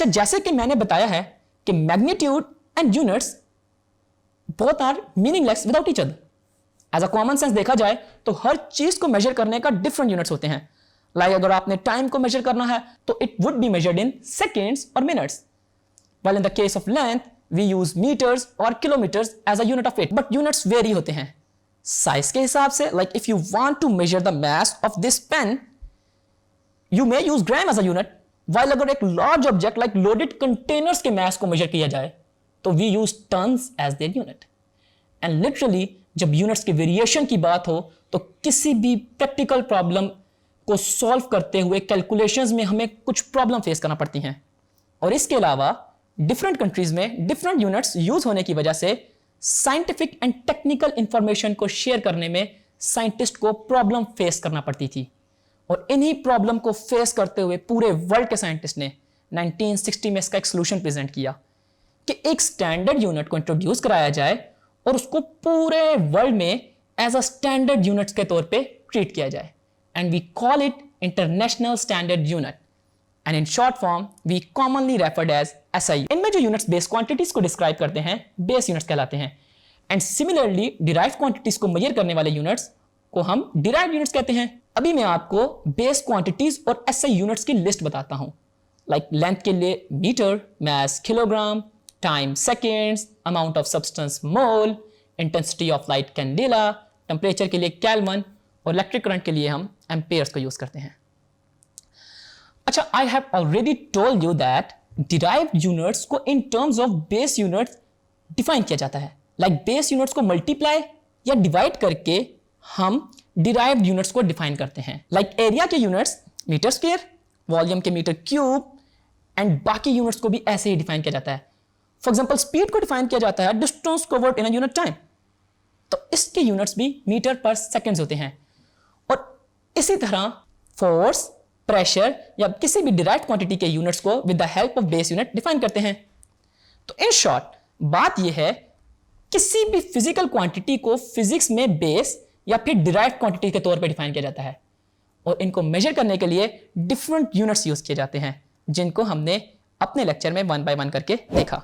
अच्छा, जैसे कि मैंने बताया है कि magnitude and units both are meaningless without each other. As a common sense देखा जाए तो हर चीज को मेजर करने का डिफरेंट यूनिट्स होते हैं। लाइक अगर आपने टाइम को मेजर करना है तो it would be measured in seconds और minutes, while in the case of length we use meters or kilometers as a unit of it, but units vary होते हैं साइज के हिसाब से। like if you want to measure the mass of this pen you may use gram as a unit, while अगर एक large object like loaded containers के mass को measure किया जाए तो we use tons as their unit। and literally जब units के variation की बात हो तो किसी भी practical problem को solve करते हुए calculations में हमें कुछ problem face करना पड़ती हैं, और इसके अलावा डिफरेंट कंट्रीज में डिफरेंट यूनिट्स यूज होने की वजह से साइंटिफिक एंड टेक्निकल इंफॉर्मेशन को शेयर करने में साइंटिस्ट को प्रॉब्लम फेस करना पड़ती थी। और इन्हीं प्रॉब्लम को फेस करते हुए पूरे वर्ल्ड के साइंटिस्ट ने 1960 में इसका एक सोल्यूशन प्रेजेंट किया कि एक स्टैंडर्ड यूनिट को इंट्रोड्यूस कराया जाए और उसको पूरे वर्ल्ड में एज अ स्टैंडर्ड यूनिट के तौर पे ट्रीट किया जाए, and we call it international standard unit, and in short form we commonly referred as SI। इनमें जो यूनिट्स बेस क्वांटिटीज को डिस्क्राइब करते हैं बेस यूनिट्स कहलाते हैं, एंड सिमिलरली डिराइव्ड क्वांटिटीज को मेजर करने वाले यूनिट्स को हम डिराइव्ड यूनिट्स कहते हैं। अभी मैं आपको बेस क्वांटिटीज और SI यूनिट्स की लिस्ट बताता हूं। लाइक लेंथ के लिए metre, mass kilogram, time seconds, amount of substance mole, intensity of light candela, temperature के लिए केल्विन, और इलेक्ट्रिक करंट के लिए हम एम्पेयर्स को यूज करते हैं। अच्छा, I have already told you that derived units को in terms of base units define किया जाता है। लाइक बेस यूनिट्स को मल्टीप्लाई या डिवाइड करके हम डिराइव्ड यूनिट्स को डिफाइन करते हैं। लाइक एरिया के यूनिट्स मीटर स्क्वायर, वॉल्यूम के मीटर क्यूब, एंड बाकी यूनिट्स को भी ऐसे ही डिफाइन किया जाता है। फॉर एग्जांपल स्पीड को डिफाइन किया जाता है distance covered in a unit time, तो इसके यूनिट्स भी मीटर पर सेकेंड्स होते हैं। और इसी तरह फोर्स, प्रेशर या किसी भी डिराइव्ड क्वांटिटी के यूनिट्स को with the help of base unit define करते हैं। तो इन शॉर्ट बात यह है, किसी भी फिजिकल क्वांटिटी को फिजिक्स में बेस या फिर डिराइव्ड क्वांटिटी के तौर पे डिफाइन किया जाता है, और इनको मेजर करने के लिए डिफरेंट यूनिट्स यूज किए जाते हैं, जिनको हमने अपने लेक्चर में 1 by 1 करके देखा।